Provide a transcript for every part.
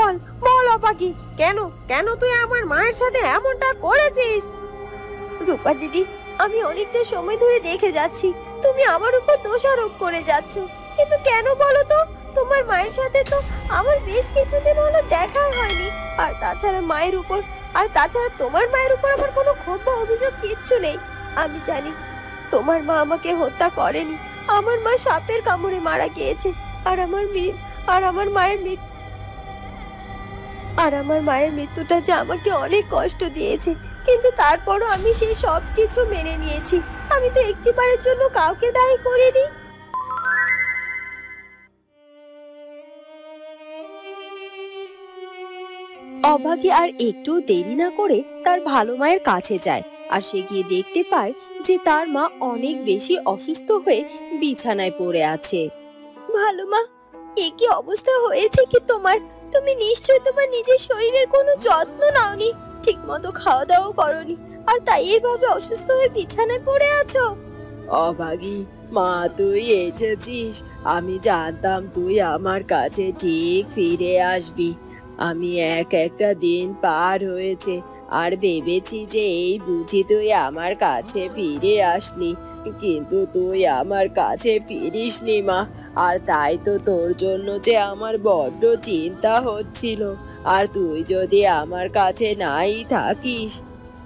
বল বল অবাকি, কেন কেন তুই আমার মায়ের সাথে এমনটা করেছিস? রূপা দিদি, আমি অনেকটা সময় ধরে দেখে যাচ্ছি তুমি আমার উপর দোষারোপ করে যাচ্ছ, কিন্তু কেন বলো তো? তোমার মায়ের সাথে তো আমার বেশ কিছুদিন হলো দেখা হয়নি। আর তাছাড়া তোমার মায়ের উপর আমার কোনো ক্ষোভ বা অভিযোগ কিচ্ছু নেই। আমি জানি তোমার মা আমাকে হত্যা করেনি, আমার মা সাপের কামড়ে মারা গিয়েছে। আর আমার মায়ের মৃত্যুটা যে আমাকে অনেক কষ্ট দিয়েছে, কিন্তু তারপরও আমি সেই সব কিছু মেনে নিয়েছি। আমি তো একটিবারের জন্য কাউকে দায়ী করিনি। অভাগী আর একটু দেরি না করে তার ভালো মায়ের কাছে যায়, আর সে গিয়ে দেখতে পায় যে তার মা অনেক বেশি অসুস্থ হয়ে বিছানায় পড়ে আছে। ভালো মা, এ কি অবস্থা হয়েছে কি তোমার? তুমি নিশ্চয়ই তোমার নিজের শরীরের কোনো যত্ন নাওনি, ঠিক মতো খাওয়া দাওয়া করনি, আর তাই এইভাবে অসুস্থ হয়ে বিছানায় পড়ে আছো। অভাগী মা, তুই এসেছিস। আমি জানতাম তুই আমার কাছে ঠিক ফিরে আসবি। আমি একটা দিন পার হয়েছে আর ভেবেছি যে এই বুঝি তুই আমার কাছে ফিরে আসলি, কিন্তু তুই আমার কাছে ফিরিসনি মা। আর তাই তো তোর জন্য যে আমার বড্ড চিন্তা হচ্ছিল। আর তুই যদি আমার কাছে নাই থাকিস,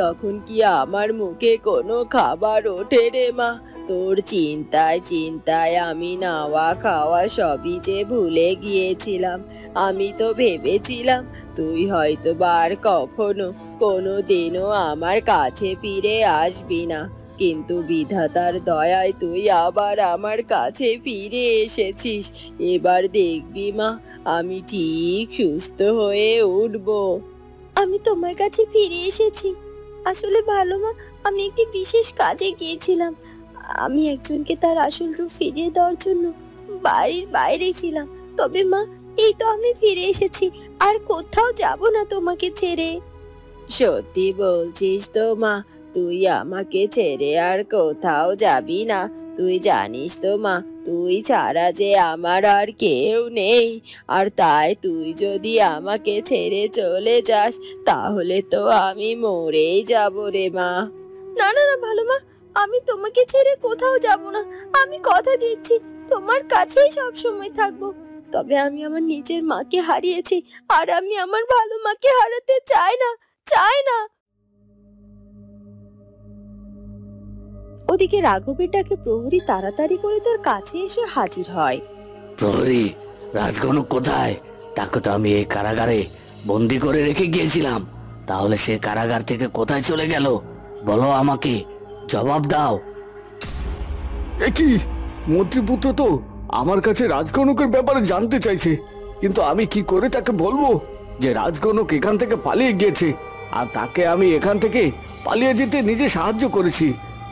তখন কি আমার মুখে কোনো খাবার ওঠে রে মা? তোর চিন্তায় চিন্তায় আমি নাওয়া খাওয়া সবই যে ভুলে গিয়েছিলাম। আমি তো ভেবেছিলাম তুই হয়তো আর কখনো কোনো দিনও আমার কাছে ফিরে আসবি না, কিন্তু বিধাতার দয়ায় তুই আবার আমার কাছে ফিরে এসেছিস। এবার দেখবি মা, আমি ঠিক সুস্থ হয়ে উঠবো। আমি তোমার কাছে ফিরে এসেছি। আসলে ভালো মা, আমি একটি বিশেষ কাজে গিয়েছিলাম। আমি একজনকে তার আসল রূপ ফিরিয়ে দেওয়ার জন্য বাড়ির বাইরে ছিলাম। তবে মা, এই তো আমি ফিরে এসেছি, আর কোথাও যাব না তোমাকে ছেড়ে। সত্যি বলছিস তো মা? তুই আমাকে ছেড়ে আর কোথাও যাবি না? তুই জানিস তো মা, তুই ছাড়া যে আমার আর কেউ নেই। আর তাই তুই যদি আমাকে ছেড়ে চলে যাস, তাহলে তো আমি মরেই যাব রে মা। না না না ভালো মা, আমি তোমাকে ছেড়ে কোথাও যাব না। আমি কথা দিচ্ছি তোমার কাছেই সব সময় থাকবো। তবে আমি আমার নিজের মাকে হারিয়েছি, আর আমি আমার ভালো মাকে হারাতে চাই না, চাই না। ওদিকে রাঘবের ডাকে প্রহরী তাড়াতাড়ি করে তার কাছে এসে হাজির হয়। প্রহরী, রাজগণক কোথায়? তাকে তো আমি এই কারাগারে বন্দি করে রেখে গিয়েছিলাম। তাহলে সে কারাগার থেকে কোথায় চলে গেল? বলো আমাকে, জবাব দাও। কি মন্ত্রীপুত্র তো আমার কাছে রাজগণকের ব্যাপারে জানতে চাইছে, কিন্তু আমি কি করে তাকে বলবো যে রাজগণক এখান থেকে পালিয়ে গিয়েছে, আর তাকে আমি এখান থেকে পালিয়ে যেতে নিজে সাহায্য করেছি।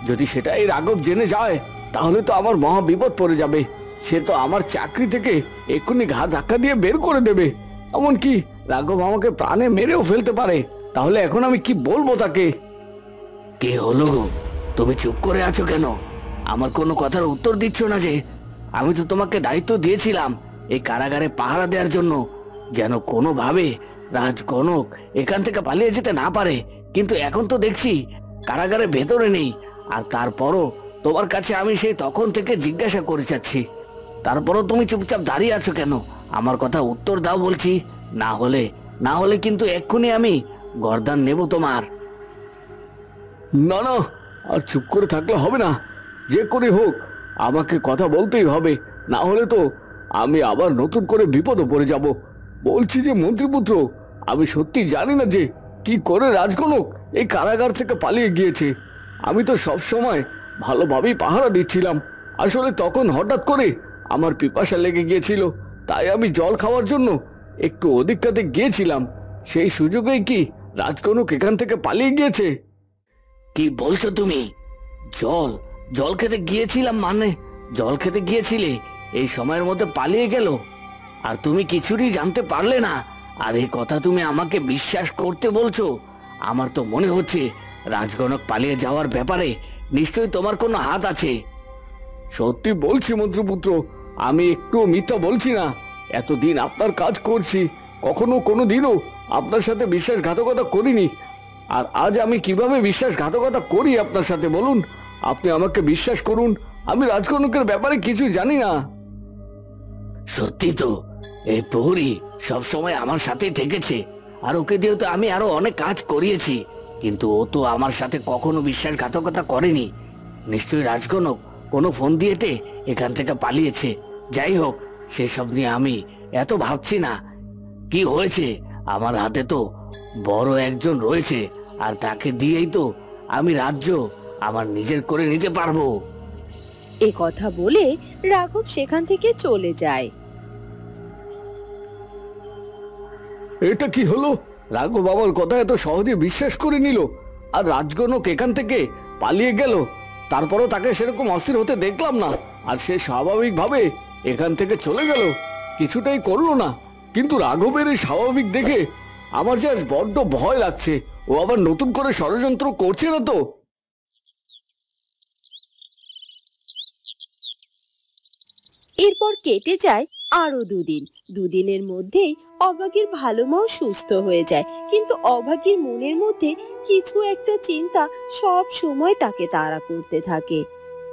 যদি সেটাই রাঘব জেনে যায়, তাহলে তো আমার মহা বিপদ পড়ে যাবে। সে তো আমার চাকরি থেকে এক্ষুনি ঘাড় ধাক্কা দিয়ে বের করে দেবে। এমনকি রাঘব আমাকে প্রাণে মেরেও ফেলতে পারে। তাহলে এখন আমি কি বলবো তাকে? কে হলো গো? তুমি চুপ করে আছো কেন? আমার কোনো কথার উত্তর দিচ্ছ না যে? আমি তো তোমাকে দায়িত্ব দিয়েছিলাম এই কারাগারে পাহারা দেওয়ার জন্য, যেন কোনোভাবে রাজগণক এখান থেকে পালিয়ে যেতে না পারে। কিন্তু এখন তো দেখছি কারাগারের ভেতরে নেই, আর তারপরও তোমার কাছে আমি সেই তখন থেকে জিজ্ঞাসা করে যাচ্ছি। তারপরও তুমি চুপচাপ দাঁড়িয়ে আছো কেন? আমার কথা উত্তর দাও বলছি, না হলে কিন্তু এক্ষুনি আমি গর্দান নেব তোমার। না না, আর চুপ করে থাকলে হবে না। যে করে হোক আমাকে কথা বলতেই হবে, না হলে তো আমি আবার নতুন করে বিপদে পড়ে যাব। বলছি যে মন্ত্রীপুত্র, আমি সত্যি জানি না যে কি করে রাজগণক এই কারাগার থেকে পালিয়ে গিয়েছে। আমি তো সব সময় ভালোভাবেই পাহারা দিচ্ছিলাম। আসলে তখন হঠাৎ করে আমার পিপাসা লেগে গিয়েছিল, তাই আমি জল খাওয়ার জন্য একটু ওদিকটাতে গিয়েছিলাম। সেই সুযোগেই কি রাজগণক এখান থেকে পালিয়ে গিয়েছে? কি বলছো তুমি? জল খেতে গিয়েছিলাম মানে? জল খেতে গিয়েছিলে, এই সময়ের মধ্যে পালিয়ে গেল, আর তুমি কিছুই জানতে পারলে না? আর এই কথা তুমি আমাকে বিশ্বাস করতে বলছো? আমার তো মনে হচ্ছে রাজগণক পালিয়ে যাওয়ার ব্যাপারে নিশ্চয়ই তোমার কোনো হাত আছে। সত্যি বলছি মন্ত্রীপুত্র, আমি একটু মিথ্যা বলছি না। এতদিন আপনার কাজ করছি, কখনো কোনো দিনও আপনার সাথে বিশ্বাসঘাতকতা করিনি। আর আজ আমি কিভাবে বিশ্বাসঘাতকতা করি আপনার সাথে বলুন? আপনি আমাকে বিশ্বাস করুন, আমি রাজকনকের ব্যাপারে কিছু জানি না। সত্যি তো, এই প্রহরী সব সময় আমার সাথেই থেকেছে, আর ওকে দিয়ে তো আমি আরো অনেক কাজ করিয়েছি, কিন্তু ও তো আমার সাথে কখনো বিশ্বাসঘাতকতা করেনি। নিশ্চয়ই রাজকনক কোনো ফোন দিয়েতে এখান থেকে পালিয়েছে। যাই হোক, সেসব নিয়ে আমি এত ভাবছি না। কি হয়েছে, আমার হাতে তো বড় একজন রয়েছে, আর তাকে দিয়েই তো আমি রাজ্য আমার নিজের করে নিতে পারবো। এ কথা বলে রাঘব সেখান থেকে চলে যায়। এটা কি হলো? রাঘব আমার কথা এত সহজে বিশ্বাস করে নিল, আর রাজকনক এখান থেকে পালিয়ে গেল। তারপরও তাকে সেরকম অস্থির হতে দেখলাম না, আর সে স্বাভাবিকভাবে এখান থেকে চলে গেল, কিছুটাই করলো না। কিন্তু রাঘবের এই স্বাভাবিক দেখে আমার যে আজ বড্ড ভয় লাগছে। ও আবার নতুন করে ষড়যন্ত্র করছে না তো? এরপর কেটে যায় আরো দুদিনের মধ্যেই অভাগীর ভালো মাও সুস্থ হয়ে যায়। কিন্তু অভাগীর মনের মধ্যে কিছু একটা চিন্তা সব সময় তাকে তাড়া করতে থাকে।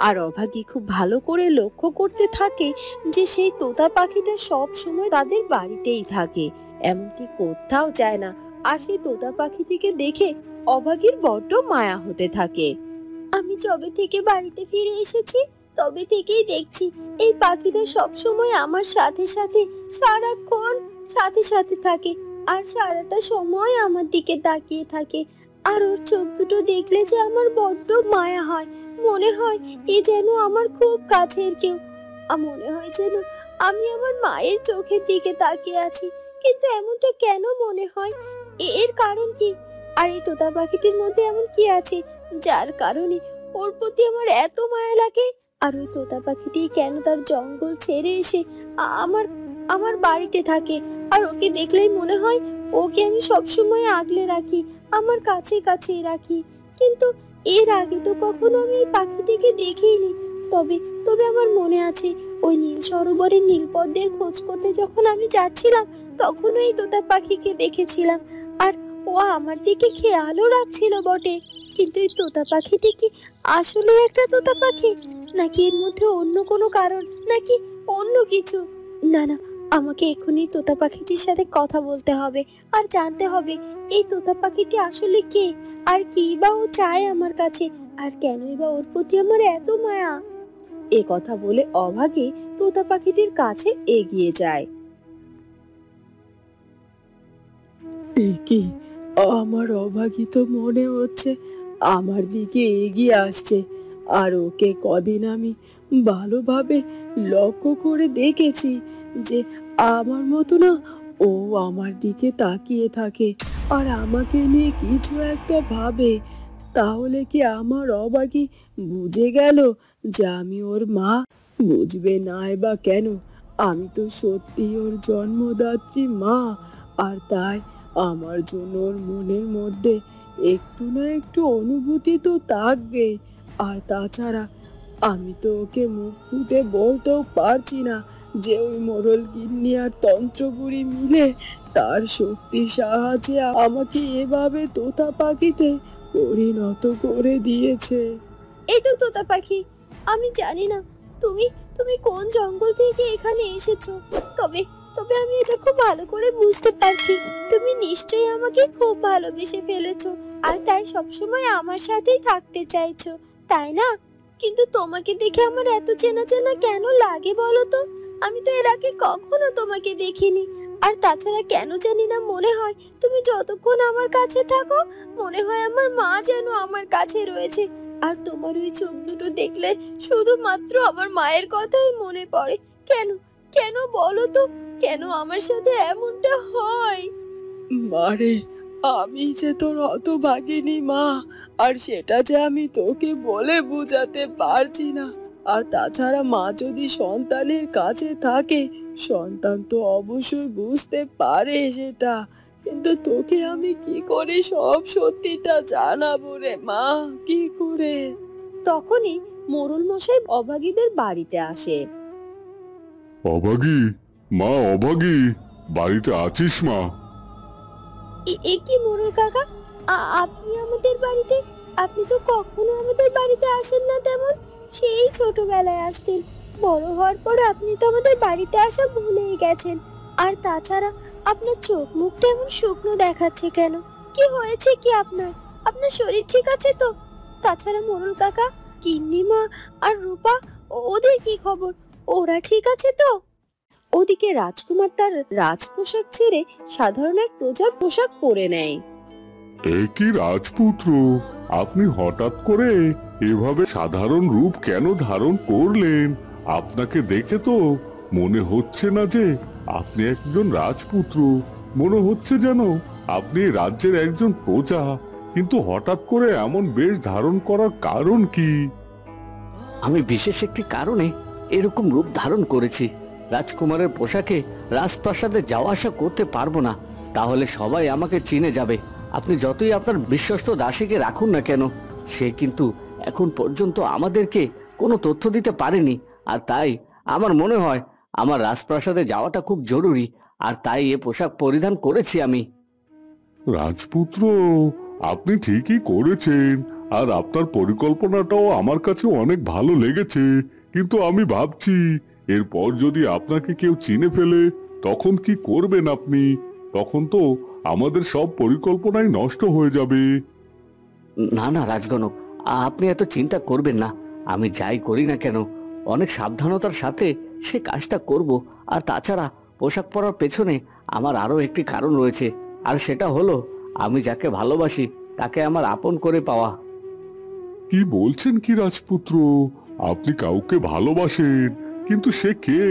আর অভাগী খুব ভালো করে লক্ষ্য করতে থাকে যে সেই তোতা পাখিটা সব সময় তাদের বাড়িতেই থাকে, এমনকি কোথাও যায় না। আর সেই তোতা পাখিটিকে দেখে অভাগীর বড্ড মায়া হতে থাকে। আমি যবে থেকে বাড়িতে ফিরে এসেছি তবে থেকেই দেখছি এই পাখিটা সব সময় আমার সাথে সাথে সারাক্ষণ সাথে থাকে, আর সারাটা সময় আমার দিকে তাকিয়ে থাকে। আর ওর চোখ দুটো দেখলে যে আমার বড্ড মায়া হয়, মনে হয় এ যেন আমার খুব কাছের কেউ। মনে হয় যেন আমি আমার মায়ের চোখের দিকে তাকিয়ে আছি। কিন্তু এমনটা কেন মনে হয়? এর কারণ কি? আর এই তোতা পাখিটির মধ্যে এমন কি আছে যার কারণে ওর প্রতি আমার এত মায়া লাগে? আর ওই তোতা পাখিটি কেন তার জঙ্গল ছেড়ে এসে আমার আমার বাড়িতে থাকে? আর ওকে দেখলেই মনে হয় ওকে আমি সবসময় আগলে রাখি, আমার কাছেই রাখি। কিন্তু এর আগে তো কখনো আমি এই পাখিটিকে দেখিনি। তবে তবে আমার মনে আছে ওই নীল সরোবরের নীলপদ্মের খোঁজ করতে যখন আমি যাচ্ছিলাম তখনও এই তোতা পাখিকে দেখেছিলাম। আর ও আমার দিকে খেয়ালও রাখছিল বটে। কিন্তু এই তোতা পাখিটি কি আসলে একটা তোতা পাখি, নাকি এর মধ্যে অন্য কোনো কারণ, নাকি অন্য কিছু? না না, আমাকে এক্ষুনি তোতা পাখিটির সাথে কথা বলতে হবে আর জানতে হবে এই তোতা পাখিটি আসলে কে, আর কি বা ও চায় আমার কাছে, আর কেনই বা ওর প্রতি আমার এত মায়া। এ কথা বলে অভাগী তোতা পাখিটির কাছে এগিয়ে যায়। কি, আমার অভাগী তো মনে হচ্ছে আমার দিকে এগিয়ে আসছে। আর ওকে কদিন আমি ভালোভাবে লক্ষ্য করে দেখেছি যে আমার মতো না ও আমার দিকে তাকিয়ে থাকে আর আমাকে নিয়ে কিছু একটা ভাবে। তাহলে কি আমার অভাগী বুঝে গেল যে আমি ওর মা? বুঝবে নাই বা কেন? আমি তো সত্যি ওর জন্মদাত্রী মা, আর তাই আমার জন্য ওর মনের মধ্যে একটু না একটু অনুভূতি তো থাকবে। আর তাছাড়া আমি তো ওকে মুখ ফুটে বলতেও পারছি না যে ওই মোড়ল গিন্নি আর তন্ত্রপুরী মিলে তার শক্তির সাহায্যে আমাকে এভাবে তোতা পাখিতে পরিণত করে দিয়েছে। এই তো তোতা পাখি, আমি জানি না তুমি তুমি কোন জঙ্গল থেকে এখানে এসেছো। তবে তবে আমি এটা খুব ভালো করে বুঝতে পারছি তুমি নিশ্চয়ই আমাকে খুব ভালোবেসে ফেলেছো, আর তাই সবসময় আমার সাথেই থাকতে চাইছো, তাই না? কিন্তু তোমাকে দেখে আমার এত চেনা চেনা কেন লাগে বলো তো? আমি তো এর আগে কখনো তোমাকে দেখিনি। আর তাছাড়া কেন জানি না মনে হয় তুমি যতক্ষণ আমার কাছে থাকো মনে হয় আমার মা যেন আমার কাছে রয়েছে। আর তোমার ওই চোখ দুটো দেখলে শুধুমাত্র আমার মায়ের কথাই মনে পড়ে। কেন কেন বলো তো, কেন আমার সাথে এমনটা হয়? মারে, আমি যে তোর হতভাগিনী মা, আর সেটা যে আমি তোকে বলে বোঝাতে পারছি না। আর তাছাড়া মা যদি সন্তানের কাছে থাকে, সন্তান তো অবশ্যই বুঝতে পারে সেটা। কিন্তু তোকে আমি কি করে সব সত্যিটা জানাবো রে মা, কি করে? তখনই মোড়ল মশাই অভাগীদের বাড়িতে আসে। অভাগী, মা অভাগী, বাড়িতে আছিস মা? এ কি মোড়ল কাকা, আপনি আমাদের বাড়িতে? আপনি তো কখনো আমাদের বাড়িতে আসেন না তেমন। সেই ছোটবেলায় আসতেন, বড় হওয়ার পর আপনি তো আমাদের বাড়িতে আসা ভুলেই গেছেন। আর তাছাড়া আপনার চোখ মুখটা এমন শুকনো দেখাচ্ছে কেন? কি হয়েছে কি আপনার? আপনার শরীর ঠিক আছে তো? তাছাড়া মোড়ল কাকা, গিন্নিমা আর রূপা, ওদের কি খবর? ওরা ঠিক আছে তো? ওদিকে রাজকুমার তার রাজ পোশাক ছেড়ে সাধারণ এক প্রজার পোশাক পরে নেয়। এ কি রাজপুত্র, আপনি হঠাৎ করে এভাবে সাধারণ রূপ কেন ধারণ করলেন? আপনাকে দেখে তো মনে হচ্ছে না যে আপনি একজন রাজপুত্র। মনে হচ্ছে যেন আপনি রাজ্যের একজন প্রজা। কিন্তু হঠাৎ করে এমন বেশ ধারণ করার কারণ কি? আমি বিশেষ একটি কারণে এরকম রূপ ধারণ করেছি। রাজকুমারের পোশাকে রাজপ্রাসাদে যাওয়া আসা করতে পারবো না, তাহলে সবাই আমাকে চিনে যাবে। আপনি যতই আপনার বিশ্বস্ত দাসীকে রাখুন না কেন, সে কিন্তু এখন পর্যন্ত আমাদেরকে কোনো তথ্য দিতে পারেনি। আর তাই আমার মনে হয় আমার রাজপ্রাসাদে যাওয়াটা খুব জরুরি, আর তাই এ পোশাক পরিধান করেছি আমি। রাজপুত্র, আপনি ঠিকই করেছেন, আর আপনার পরিকল্পনাটাও আমার কাছে অনেক ভালো লেগেছে। কিন্তু আমি ভাবছি, এরপর যদি আপনাকে কেউ চিনে ফেলে তখন কি করবেন আপনি? তখন তো আমাদের সব পরিকল্পনাই নষ্ট হয়ে যাবে। না না রাজগণক, আপনি এত চিন্তা করবেন না। আমি যাই করি না কেন অনেক সাবধানতার সাথে সে কাজটা করব। আর তাছাড়া পোশাক পরার পেছনে আমার আরো একটি কারণ রয়েছে, আর সেটা হলো আমি যাকে ভালোবাসি তাকে আমার আপন করে পাওয়া। কি বলছেন কি রাজপুত্র? আপনি কাউকে ভালোবাসেন? কিন্তু সে কে?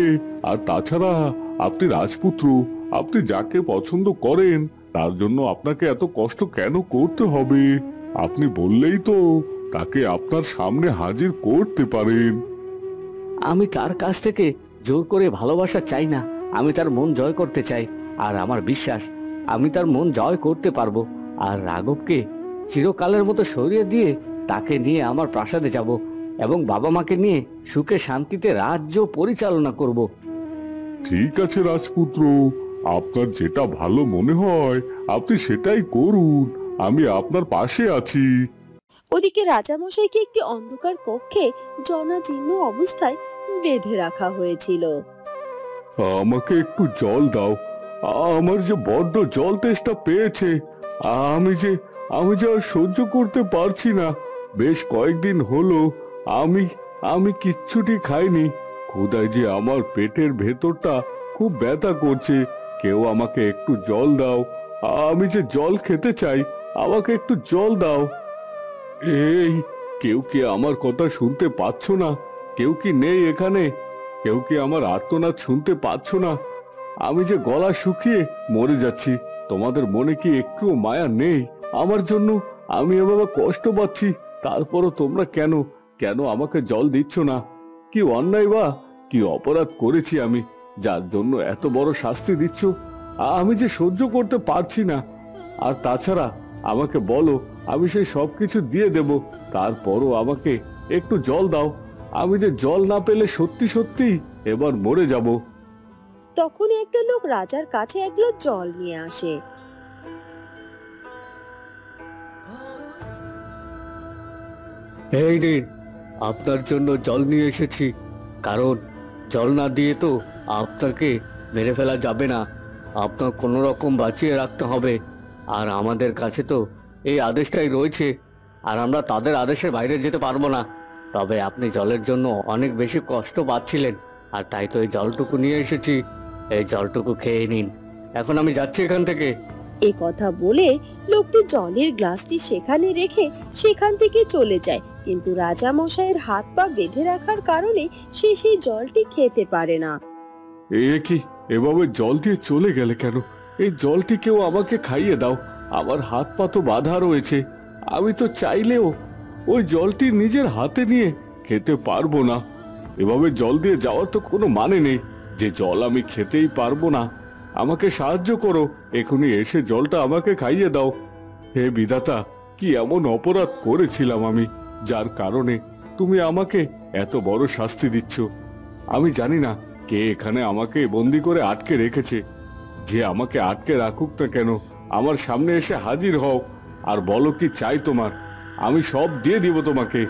আর তাছাড়া আপনি রাজপুত্র, আপনি যাকে পছন্দ করেন তার জন্য আপনাকে এত কষ্ট কেন করতে হবে? আপনি বললেই তো তাকে আপনার সামনে হাজির করতে পারেন। আমি তার কাছ থেকে জোর করে ভালোবাসা চাই না, আমি তার মন জয় করতে চাই। আর আমার বিশ্বাস আমি তার মন জয় করতে পারবো। আর রাঘবকে চিরকালের মতো সরিয়ে দিয়ে তাকে নিয়ে আমার প্রাসাদে যাব এবং বাবা মাকে নিয়ে সুখে শান্তিতে রাজ্য পরিচালনা করব। ঠিক আছে রাজপুত্র, আপনার যেটা ভালো মনে হয় আপনি সেটাই করুন। আমি আপনার পাশে আছি। ওদিকে রাজামশাইকে একটি অন্ধকার কক্ষে জনাজীর্ণ অবস্থায় বেঁধে রাখা হয়েছিল। আমাকে একটু জল দাও, আমার যে বড্ড জল তেষ্টা পেয়েছে। আমি যে আর সহ্য করতে পারছি না। বেশ কয়েকদিন হলো আমি কিচ্ছুটি খাইনি। ক্ষুধায় যে আমার পেটের ভেতরটা খুব ব্যথা করছে। কেউ আমাকে একটু জল দাও, আমি যে জল খেতে চাই, আমাকে একটু জল দাও। এই, কেউ কি আমার কথা শুনতে পাচ্ছ না? কেউ কি নেই এখানে? কেউ কি আমার আর্তনাদ শুনতে পাচ্ছ না? আমি যে গলা শুকিয়ে মরে যাচ্ছি, তোমাদের মনে কি একটু মায়া নেই আমার জন্য? আমি এভাবে কষ্ট পাচ্ছি, তারপরও তোমরা কেন আমাকে জল দিচ্ছ না? কি অন্যায় বা কি অপরাধ করেছি আমি, যার জন্য এত বড় শাস্তি দিচ্ছ? আমি যে সহ্য করতে পারছি না। আর তাছাড়া আমাকে বলো, আমি সেই সবকিছু দিয়ে দেব, তারপরও আমাকে একটু জল দাও। আমি যে জল না পেলে সত্যি সত্যি এবার মরে যাব। তখনই একটা লোক রাজার কাছে এক গ্লাস জল নিয়ে আসে। এই নিন, আপনার জন্য জল নিয়ে এসেছি। কারণ জল না দিয়ে তো আপনাকে মেরে ফেলা যাবে না, আপনার কোনো রকম বাঁচিয়ে রাখতে হবে। আর আমাদের কাছে তো এই আদেশটাই রয়েছে, আর আমরা তাদের আদেশের বাইরে যেতে পারবো না। তবে আপনি জলের জন্য অনেক বেশি কষ্ট পাচ্ছিলেন, আর তাই তো এই জলটুকু নিয়ে এসেছি। এই জলটুকু খেয়ে নিন, এখন আমি যাচ্ছি এখান থেকে। এ কথা বলে লোকটি জলের গ্লাসটি সেখানে রেখে সেখান থেকে চলে যায়। কিন্তু রাজা মশাইয়ের হাত পা বেঁধে রাখার কারণে সে সেই জলটি খেতে পারে না। এ কি, এভাবে জল দিয়ে চলে গেলে কেন? এই জলটি কেউ আমাকে খাইয়ে দাও, আমার হাত পা তো বাঁধা রয়েছে। আমি তো চাইলেও ওই জলটি নিজের হাতে নিয়ে খেতে পারবো না। এভাবে জল দিয়ে যাওয়ার তো কোনো মানে নেই যে জল আমি খেতেই পারবো না। আমাকে সাহায্য করো, এখনই এসে জলটা আমাকে খাইয়ে দাও। হে বিধাতা, কি এমন অপরাধ করেছিলাম আমি, যার কারণে তুমি আমাকে এত বড় শাস্তি দিচ্ছ? আমি জানি না কে এখানে আমাকে বন্দি করে আটকে রেখেছে। যে আমাকে আটকে রাখুক না কেন, আমার সামনে এসে হাজির হও আর বলো কি চাই তোমার, আমি সব দিয়ে দিব তোমাকে।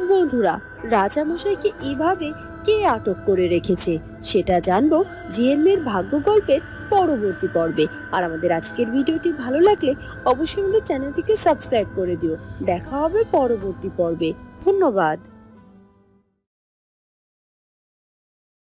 বন্ধুরা, রাজামশাইকে এভাবে কে আটক করে রেখেছে সেটা জানবো জিএন মেয়ের ভাগ্য গল্পের পরবর্তী পর্বে। আর আমাদের আজকের ভিডিওটি ভালো লাগলে অবশ্যই আমাদের চ্যানেলটিকে সাবস্ক্রাইব করে দিও। দেখা হবে পরবর্তী পর্বে। ধন্যবাদ।